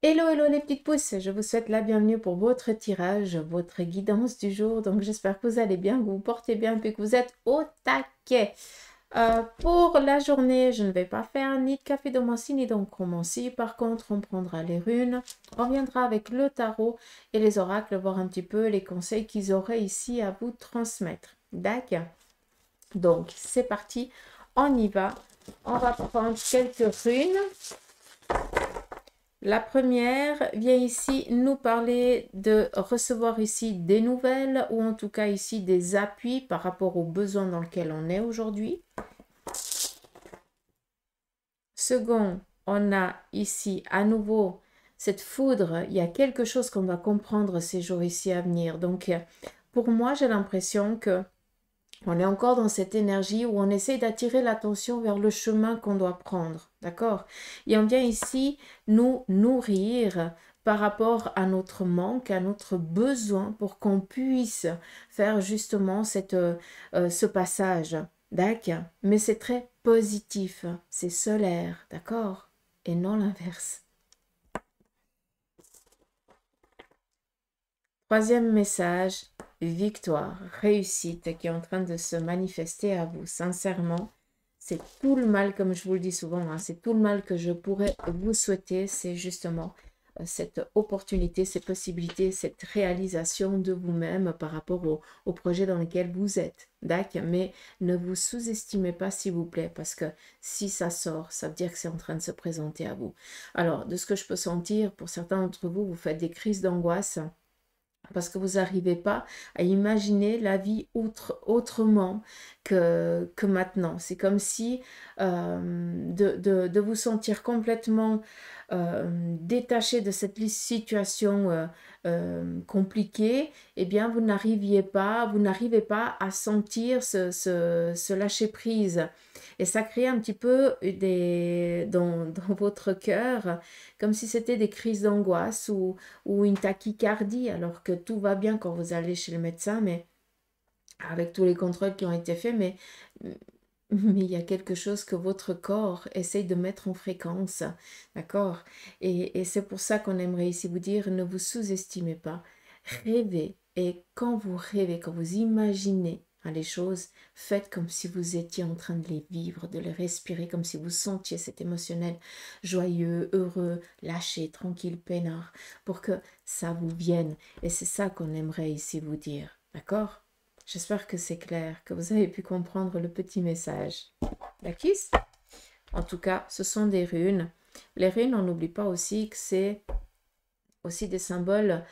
Hello, hello les petites pousses, je vous souhaite la bienvenue pour votre tirage, votre guidance du jour. Donc j'espère que vous allez bien, que vous vous portez bien et que vous êtes au taquet. Pour la journée, je ne vais pas faire ni de café de Mancy ni d'oncromancie. Par contre, on prendra les runes, on viendra avec le tarot et les oracles, voir un petit peu les conseils qu'ils auraient ici à vous transmettre. D'accord? Donc c'est parti, on y va. On va prendre quelques runes. La première vient ici nous parler de recevoir ici des nouvelles ou en tout cas ici des appuis par rapport aux besoins dans lesquels on est aujourd'hui. Second, on a ici à nouveau cette foudre. Il y a quelque chose qu'on va comprendre ces jours ici à venir. Donc pour moi, j'ai l'impression que on est encore dans cette énergie où on essaie d'attirer l'attention vers le chemin qu'on doit prendre, d'accord? Et on vient ici nous nourrir par rapport à notre manque, à notre besoin pour qu'on puisse faire justement ce passage, d'accord? Mais c'est très positif, c'est solaire, d'accord? Et non l'inverse. Troisième message, victoire, réussite qui est en train de se manifester à vous. Sincèrement, c'est tout le mal, comme je vous le dis souvent, hein, c'est tout le mal que je pourrais vous souhaiter, c'est justement cette opportunité, ces possibilités, cette réalisation de vous-même par rapport au projet dans lequel vous êtes. D'accord? Mais ne vous sous-estimez pas, s'il vous plaît, parce que si ça sort, ça veut dire que c'est en train de se présenter à vous. Alors, de ce que je peux sentir, pour certains d'entre vous, vous faites des crises d'angoisse parce que vous n'arrivez pas à imaginer la vie autrement que maintenant. C'est comme si de vous sentir complètement détaché de cette situation compliquée, eh bien vous n'arrivez pas à sentir ce lâcher-prise. Et ça crée un petit peu dans votre cœur, comme si c'était des crises d'angoisse ou une tachycardie, alors que tout va bien quand vous allez chez le médecin, mais avec tous les contrôles qui ont été faits, mais il y a quelque chose que votre corps essaye de mettre en fréquence, d'accord? Et c'est pour ça qu'on aimerait ici vous dire, ne vous sous-estimez pas, rêvez, et quand vous rêvez, quand vous imaginez les choses, faites comme si vous étiez en train de les vivre, de les respirer, comme si vous sentiez cet émotionnel joyeux, heureux, lâché, tranquille, peinard, pour que ça vous vienne. Et c'est ça qu'on aimerait ici vous dire, d'accord? J'espère que c'est clair, que vous avez pu comprendre le petit message. D'accord? En tout cas, ce sont des runes. Les runes, on n'oublie pas aussi que c'est aussi des symboles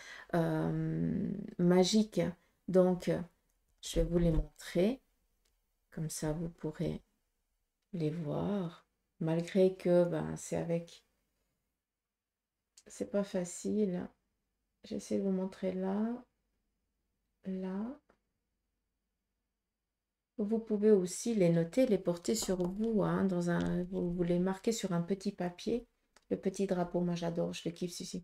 magiques. Donc, je vais vous les montrer. Comme ça, vous pourrez les voir. Malgré que c'est avec... C'est pas facile. J'essaie de vous montrer là. Là. Vous pouvez aussi les noter, les porter sur vous, hein, vous les marquez sur un petit papier. Le petit drapeau, moi j'adore, je le kiffe celui-ci.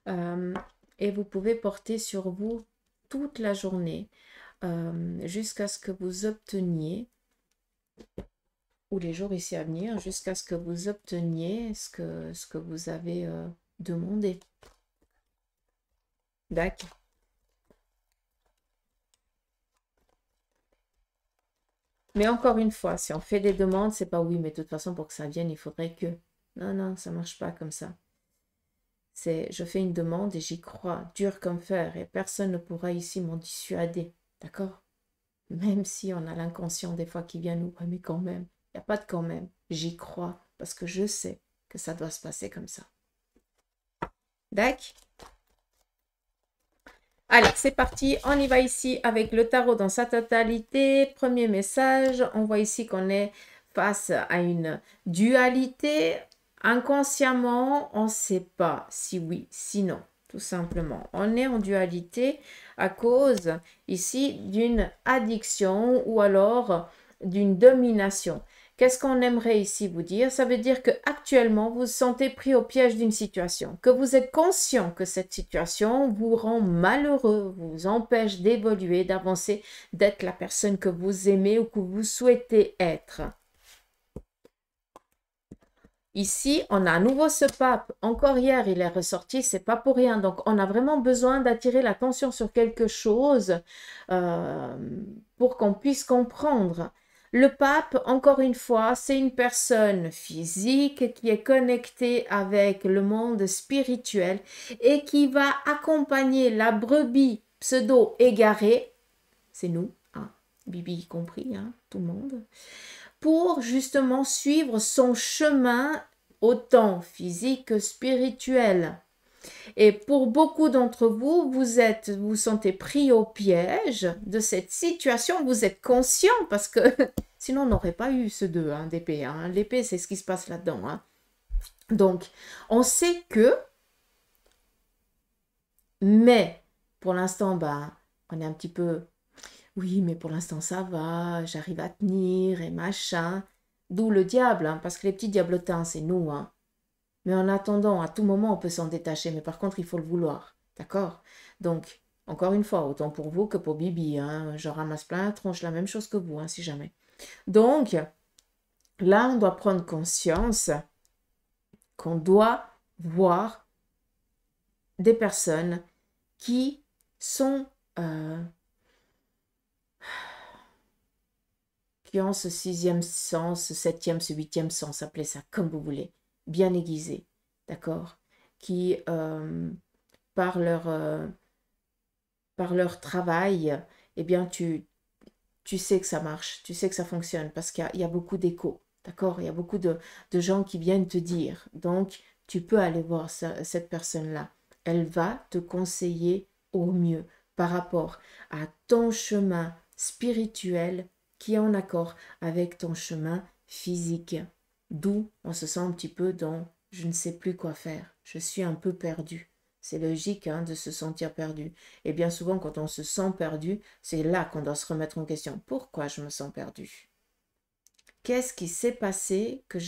Euh, et vous pouvez porter sur vous toute la journée jusqu'à ce que vous obteniez, ou les jours ici à venir, jusqu'à ce que vous obteniez ce que vous avez demandé. D'accord? Mais encore une fois, si on fait des demandes, c'est pas oui, mais de toute façon, pour que ça vienne, il faudrait que... Non, non, ça marche pas comme ça. C'est je fais une demande et j'y crois, dur comme fer, et personne ne pourra ici m'en dissuader. D'accord? Même si on a l'inconscient des fois qui vient nous, ouais, mais quand même, il n'y a pas de quand même. J'y crois parce que je sais que ça doit se passer comme ça. D'accord? Allez, c'est parti. On y va ici avec le tarot dans sa totalité. Premier message, on voit ici qu'on est face à une dualité. Inconsciemment, on ne sait pas si oui, si non, tout simplement. On est en dualité à cause ici d'une addiction ou alors d'une domination. Qu'est-ce qu'on aimerait ici vous dire? Ça veut dire que actuellement vous vous sentez pris au piège d'une situation, que vous êtes conscient que cette situation vous rend malheureux, vous empêche d'évoluer, d'avancer, d'être la personne que vous aimez ou que vous souhaitez être. Ici, on a à nouveau ce pape. Encore hier, il est ressorti, c'est pas pour rien. Donc, on a vraiment besoin d'attirer l'attention sur quelque chose euh, pour qu'on puisse comprendre. Le pape, encore une fois, c'est une personne physique qui est connectée avec le monde spirituel et qui va accompagner la brebis pseudo égarée, c'est nous, hein, Bibi y compris, hein, tout le monde, pour justement suivre son chemin autant physique que spirituel. Et pour beaucoup d'entre vous, vous sentez pris au piège de cette situation, vous êtes conscient parce que sinon on n'aurait pas eu ce 2 hein, d'épée. Hein. L'épée, c'est ce qui se passe là-dedans. Hein. Donc, on sait que, mais pour l'instant, bah, on est un petit peu oui, mais pour l'instant ça va, j'arrive à tenir et machin. D'où le diable, hein, parce que les petits diablotins, c'est nous. Hein. Mais en attendant, à tout moment, on peut s'en détacher. Mais par contre, il faut le vouloir. D'accord? Donc, encore une fois, autant pour vous que pour Bibi. Hein, je ramasse plein la tronche, la même chose que vous, hein, si jamais. Donc, là, on doit prendre conscience qu'on doit voir des personnes qui sont... qui ont ce sixième sens, ce septième, ce huitième sens, appelez ça comme vous voulez, bien aiguisé, d'accord, qui, par leur travail, eh bien, tu sais que ça marche, tu sais que ça fonctionne, parce qu'il y a beaucoup d'échos, d'accord, il y a beaucoup de gens qui viennent te dire, donc tu peux aller voir cette personne-là, elle va te conseiller au mieux par rapport à ton chemin spirituel qui est en accord avec ton chemin physique. D'où on se sent un petit peu dans je ne sais plus quoi faire, je suis un peu perdu. C'est logique hein, de se sentir perdu. Et bien souvent, quand on se sent perdu, c'est là qu'on doit se remettre en question. Pourquoi je me sens perdu? Qu'est-ce qui s'est passé que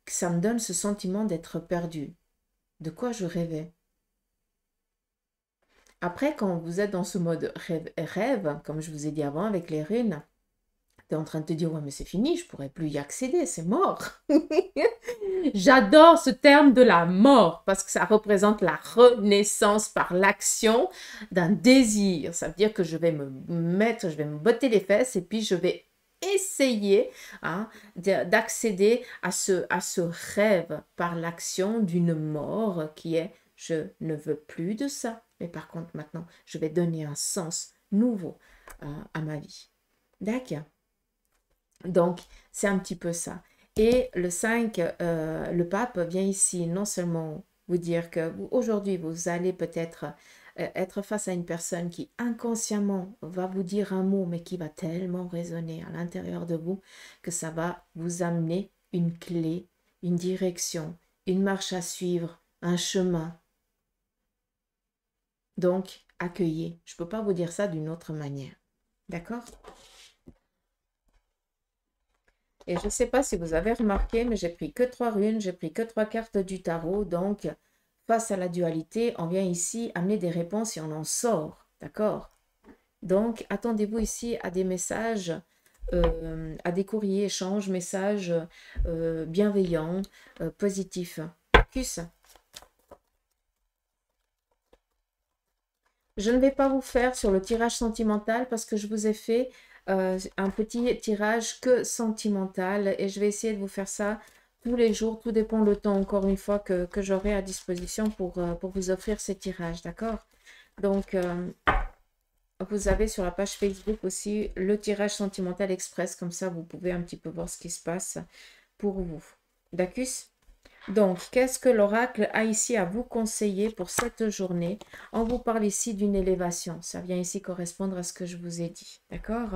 ça me donne ce sentiment d'être perdu? De quoi je rêvais? Après, quand vous êtes dans ce mode rêve, comme je vous ai dit avant avec les runes, tu es en train de te dire, ouais, mais c'est fini, je pourrais plus y accéder, c'est mort. J'adore ce terme de la mort parce que ça représente la renaissance par l'action d'un désir. Ça veut dire que je vais je vais me botter les fesses et puis je vais essayer hein, d'accéder à ce rêve par l'action d'une mort qui est je ne veux plus de ça. Mais par contre, maintenant, je vais donner un sens nouveau à ma vie. D'accord? Donc, c'est un petit peu ça. Et le 5, le pape vient ici non seulement vous dire que aujourd'hui, vous allez peut-être être face à une personne qui inconsciemment va vous dire un mot, mais qui va tellement résonner à l'intérieur de vous que ça va vous amener une clé, une direction, une marche à suivre, un chemin. Donc, accueillez. Je ne peux pas vous dire ça d'une autre manière. D'accord? Et je ne sais pas si vous avez remarqué, mais j'ai pris que 3 runes, j'ai pris que 3 cartes du tarot. Donc, face à la dualité, on vient ici amener des réponses et on en sort. D'accord? Donc, attendez-vous ici à des messages, à des courriers, échanges, messages bienveillants, positifs. Focus. Je ne vais pas vous faire sur le tirage sentimental parce que je vous ai fait un petit tirage que sentimental et je vais essayer de vous faire ça tous les jours. Tout dépend le temps, encore une fois, que j'aurai à disposition pour vous offrir ces tirages, d'accord? Donc, vous avez sur la page Facebook aussi le tirage sentimental express. Comme ça, vous pouvez un petit peu voir ce qui se passe pour vous. D'accord? Donc, qu'est-ce que l'oracle a ici à vous conseiller pour cette journée? On vous parle ici d'une élévation. Ça vient ici correspondre à ce que je vous ai dit. D'accord?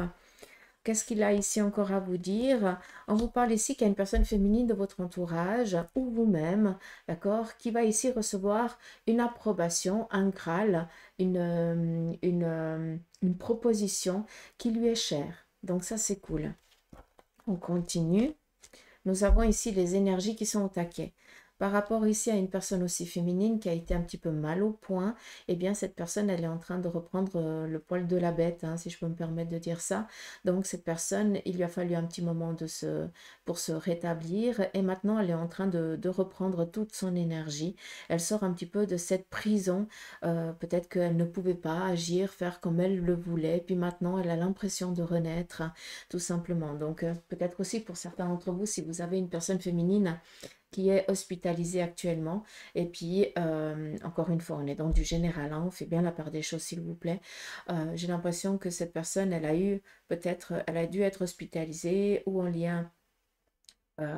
Qu'est-ce qu'il a ici encore à vous dire? On vous parle ici qu'il y a une personne féminine de votre entourage ou vous-même, d'accord, qui va ici recevoir une approbation, un Graal, une proposition qui lui est chère. Donc ça, c'est cool. On continue. Nous avons ici les énergies qui sont au taquet. Par rapport ici à une personne aussi féminine qui a été un petit peu mal au point, eh bien cette personne, elle est en train de reprendre le poil de la bête, hein, si je peux me permettre de dire ça. Donc cette personne, il lui a fallu un petit moment pour se rétablir et maintenant elle est en train de reprendre toute son énergie. Elle sort un petit peu de cette prison. Peut-être qu'elle ne pouvait pas agir, faire comme elle le voulait, puis maintenant elle a l'impression de renaître, hein, tout simplement. Donc peut-être aussi pour certains d'entre vous, si vous avez une personne féminine qui est hospitalisée actuellement. Et puis, encore une fois, on est dans du général, hein, on fait bien la part des choses, s'il vous plaît. J'ai l'impression que cette personne, elle a eu, peut-être, elle a dû être hospitalisée ou en lien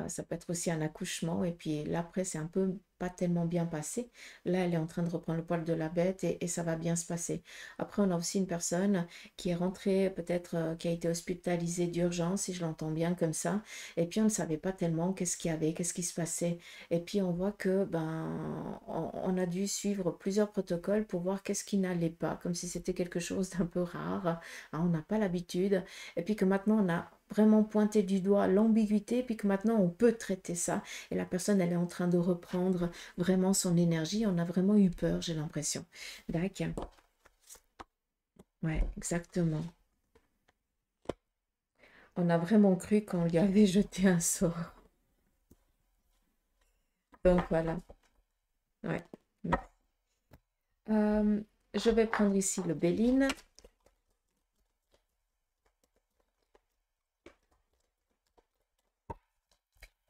ça peut être aussi un accouchement et puis là après c'est un peu pas tellement bien passé. Là elle est en train de reprendre le poil de la bête et ça va bien se passer. Après on a aussi une personne qui est rentrée peut-être qui a été hospitalisée d'urgence si je l'entends bien comme ça et puis on ne savait pas tellement qu'est-ce qu'il y avait, qu'est-ce qui se passait et puis on voit que ben on a dû suivre plusieurs protocoles pour voir qu'est-ce qui n'allait pas comme si c'était quelque chose d'un peu rare. Hein, on n'a pas l'habitude et puis que maintenant on a vraiment pointé du doigt l'ambiguïté, puis que maintenant on peut traiter ça. Et la personne, elle est en train de reprendre vraiment son énergie. On a vraiment eu peur, j'ai l'impression. D'accord. Ouais, exactement. On a vraiment cru qu'on lui avait jeté un sort. Donc voilà. Ouais. Je vais prendre ici le Béline.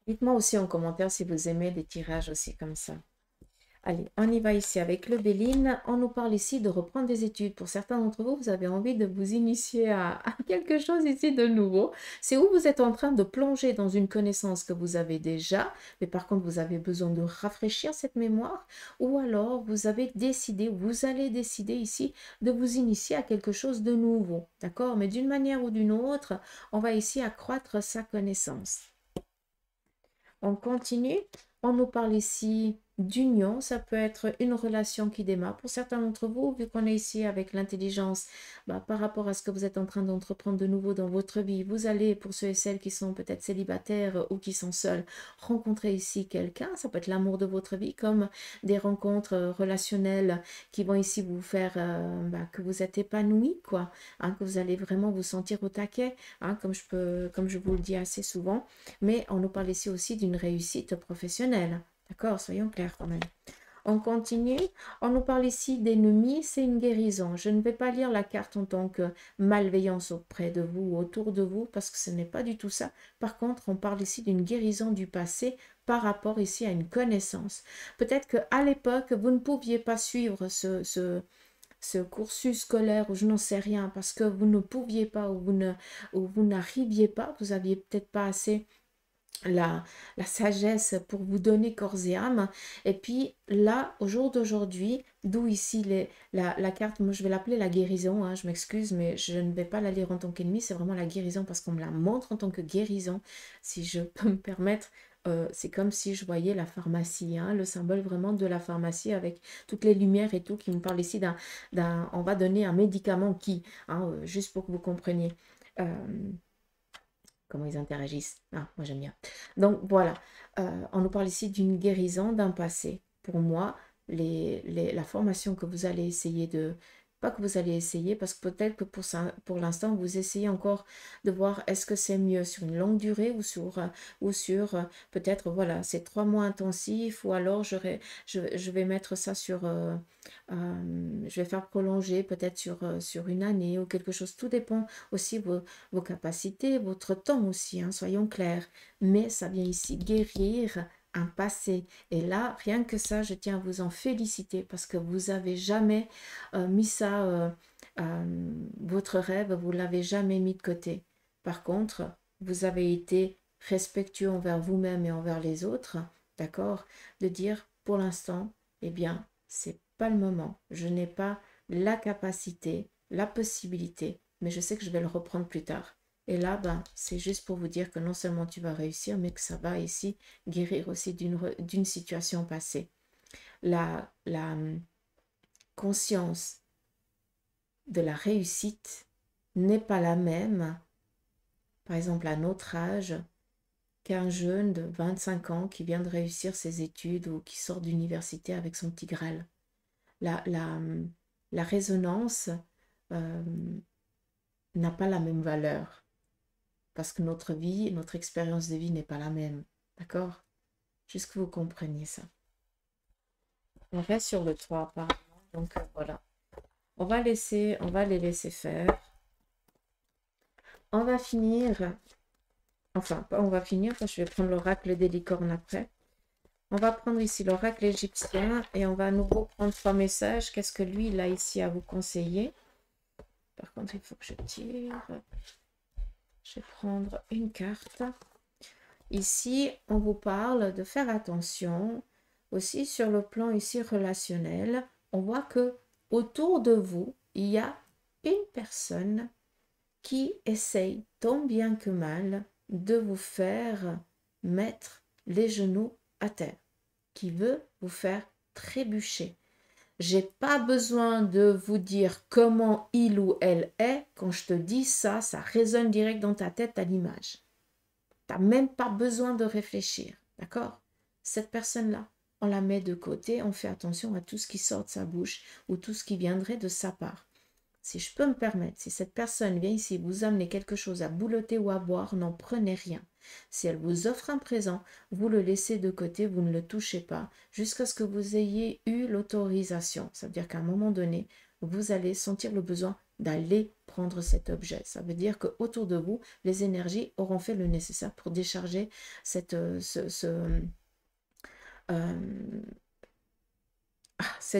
Dites-moi aussi en commentaire si vous aimez des tirages aussi comme ça. Allez, on y va ici avec le Béline. On nous parle ici de reprendre des études. Pour certains d'entre vous, vous avez envie de vous initier à quelque chose ici de nouveau. C'est où vous êtes en train de plonger dans une connaissance que vous avez déjà, mais par contre, vous avez besoin de rafraîchir cette mémoire. Ou alors, vous avez décidé, vous allez décider ici de vous initier à quelque chose de nouveau. D'accord? Mais d'une manière ou d'une autre, on va ici accroître sa connaissance. On continue. On nous parle ici d'union. Ça peut être une relation qui démarre. Pour certains d'entre vous, vu qu'on est ici avec l'intelligence, par rapport à ce que vous êtes en train d'entreprendre de nouveau dans votre vie, vous allez, pour ceux et celles qui sont peut-être célibataires ou qui sont seuls, rencontrer ici quelqu'un. Ça peut être l'amour de votre vie, comme des rencontres relationnelles qui vont ici vous faire que vous êtes épanoui, quoi. Hein, que vous allez vraiment vous sentir au taquet, hein, comme je vous le dis assez souvent. Mais on nous parle ici aussi d'une réussite professionnelle. D'accord, soyons clairs quand même. On continue. On nous parle ici d'ennemis, c'est une guérison. Je ne vais pas lire la carte en tant que malveillance auprès de vous ou autour de vous parce que ce n'est pas du tout ça. Par contre, on parle ici d'une guérison du passé par rapport ici à une connaissance. Peut-être qu'à l'époque, vous ne pouviez pas suivre ce cursus scolaire ou je n'en sais rien parce que vous ne pouviez pas ou vous n'arriviez pas, vous aviez peut-être pas assez la, la sagesse pour vous donner corps et âme. Et puis là, au jour d'aujourd'hui, d'où ici la carte, moi je vais l'appeler la guérison, hein, je m'excuse, mais je ne vais pas la lire en tant qu'ennemi, c'est vraiment la guérison parce qu'on me la montre en tant que guérison, si je peux me permettre. C'est comme si je voyais la pharmacie, hein, le symbole vraiment de la pharmacie avec toutes les lumières et tout qui me parle ici on va donner un médicament qui, hein, juste pour que vous compreniez. Euh, comment ils interagissent. Ah, moi j'aime bien. Donc voilà, on nous parle ici d'une guérison d'un passé. Pour moi, la formation que vous allez essayer de... Pas que vous allez essayer, parce que peut-être que pour l'instant, vous essayez encore de voir est-ce que c'est mieux sur une longue durée ou sur peut-être, voilà, c'est 3 mois intensifs, ou alors je vais mettre ça sur... je vais faire prolonger peut-être sur une année ou quelque chose. Tout dépend aussi vos capacités, votre temps aussi, hein, soyons clairs. Mais ça vient ici guérir un passé. Et là, rien que ça, je tiens à vous en féliciter parce que vous avez jamais mis ça, votre rêve, vous l'avez jamais mis de côté. Par contre, vous avez été respectueux envers vous-même et envers les autres, d'accord? De dire, pour l'instant, eh bien, c'est pas le moment. Je n'ai pas la capacité, la possibilité, mais je sais que je vais le reprendre plus tard. Et là, c'est juste pour vous dire que non seulement tu vas réussir, mais que ça va ici guérir aussi d'une situation passée. La conscience de la réussite n'est pas la même, par exemple à notre âge, qu'un jeune de 25 ans qui vient de réussir ses études ou qui sort d'université avec son petit Graal. La, la, la résonance euh, n'a pas la même valeur parce que notre vie, notre expérience de vie n'est pas la même. D'accord? Juste que vous compreniez ça. On reste sur le 3 apparemment. Donc voilà. On va les laisser faire. On va finir. Enfin, on va finir parce que je vais prendre l'oracle des licornes après. On va prendre ici l'oracle égyptien et on va à nouveau prendre 3 messages. Qu'est-ce que lui, il a ici à vous conseiller? Par contre, il faut que je tire. Je vais prendre une carte. Ici, on vous parle de faire attention aussi sur le plan ici relationnel. On voit que autour de vous, il y a une personne qui essaye tant bien que mal de vous faire mettre les genoux à terre, qui veut vous faire trébucher. J'ai pas besoin de vous dire comment il ou elle est. Quand je te dis ça, ça résonne direct dans ta tête à l'image. Tu n'as même pas besoin de réfléchir. D'accord? Cette personne-là, on la met de côté, on fait attention à tout ce qui sort de sa bouche ou tout ce qui viendrait de sa part. Si je peux me permettre, si cette personne vient ici vous amener quelque chose à boulotter ou à boire, n'en prenez rien. Si elle vous offre un présent, vous le laissez de côté, vous ne le touchez pas, jusqu'à ce que vous ayez eu l'autorisation. Ça veut dire qu'à un moment donné, vous allez sentir le besoin d'aller prendre cet objet. Ça veut dire qu'autour de vous, les énergies auront fait le nécessaire pour décharger cette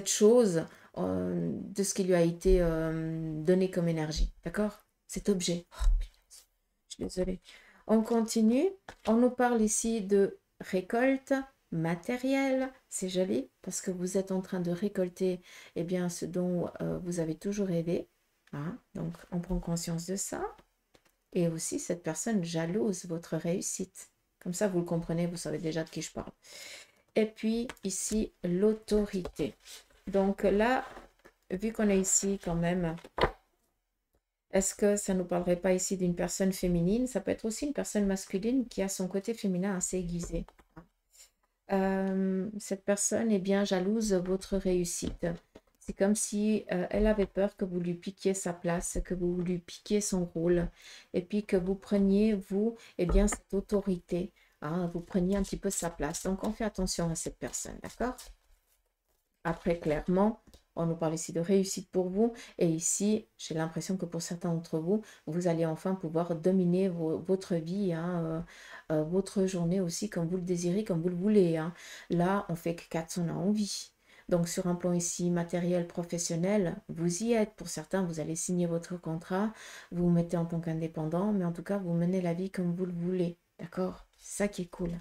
chose de ce qui lui a été donné comme énergie. D'accord? Cet objet. Oh, je suis désolée. On continue. On nous parle ici de récolte matérielle. C'est joli parce que vous êtes en train de récolter bien, ce dont vous avez toujours rêvé. Hein? Donc, on prend conscience de ça. Et aussi, cette personne jalouse votre réussite. Comme ça, vous le comprenez, vous savez déjà de qui je parle. Et puis, ici, l'autorité. Donc là, vu qu'on est ici quand même, est-ce que ça ne nous parlerait pas ici d'une personne féminine? Ça peut être aussi une personne masculine qui a son côté féminin assez aiguisé. Cette personne est bien jalouse de votre réussite. C'est comme si elle avait peur que vous lui piquiez sa place, que vous lui piquiez son rôle, et puis que vous preniez, vous, bien, cette autorité, hein, vous preniez un petit peu sa place. Donc, on fait attention à cette personne, d'accord? Après, clairement, on nous parle ici de réussite pour vous. Et ici, j'ai l'impression que pour certains d'entre vous, vous allez enfin pouvoir dominer votre vie, hein, votre journée aussi, comme vous le désirez, comme vous le voulez. Hein. Là, on fait que 4 on a envie. Donc, sur un plan ici matériel, professionnel, vous y êtes. Pour certains, vous allez signer votre contrat, vous vous mettez en tant qu'indépendant, mais en tout cas, vous menez la vie comme vous le voulez. D'accord? C'est ça qui est cool.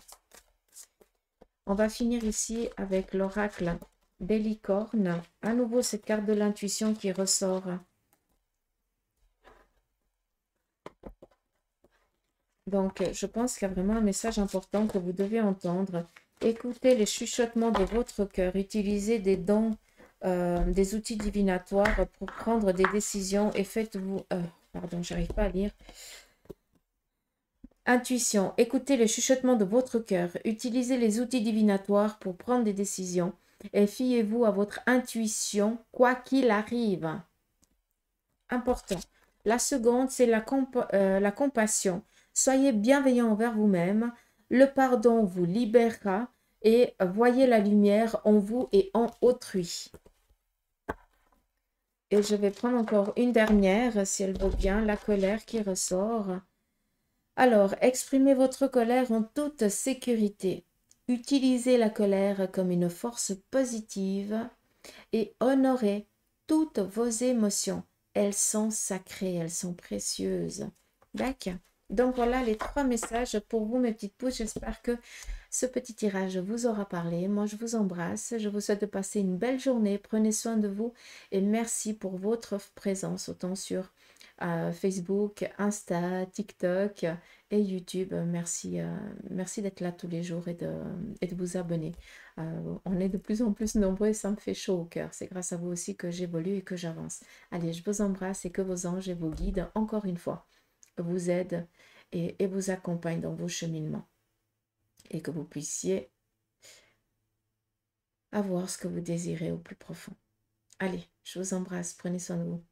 On va finir ici avec l'oracle des licornes. À nouveau, cette carte de l'intuition qui ressort. Donc, je pense qu'il y a vraiment un message important que vous devez entendre. Écoutez les chuchotements de votre cœur. Utilisez des dons, des outils divinatoires pour prendre des décisions et faites-vous... pardon, j'arrive pas à lire. Intuition. Écoutez les chuchotements de votre cœur. Utilisez les outils divinatoires pour prendre des décisions. Et fiez-vous à votre intuition, quoi qu'il arrive. Important. La seconde, c'est la compassion. Soyez bienveillant envers vous-même. Le pardon vous libérera et voyez la lumière en vous et en autrui. Et je vais prendre encore une dernière, si elle vaut bien, la colère qui ressort. Alors, exprimez votre colère en toute sécurité. Utilisez la colère comme une force positive et honorez toutes vos émotions. Elles sont sacrées, elles sont précieuses. D'accord. Donc voilà les 3 messages pour vous, mes petites pouces. J'espère que ce petit tirage vous aura parlé. Moi, je vous embrasse. Je vous souhaite de passer une belle journée. Prenez soin de vous et merci pour votre présence, autant sur Facebook, Insta, TikTok et YouTube. Merci, merci d'être là tous les jours et de vous abonner. On est de plus en plus nombreux et ça me fait chaud au cœur. C'est grâce à vous aussi que j'évolue et que j'avance. Allez, je vous embrasse et que vos anges et vos guides, encore une fois, vous aident et vous accompagnent dans vos cheminements. et que vous puissiez avoir ce que vous désirez au plus profond. Allez, je vous embrasse, prenez soin de vous.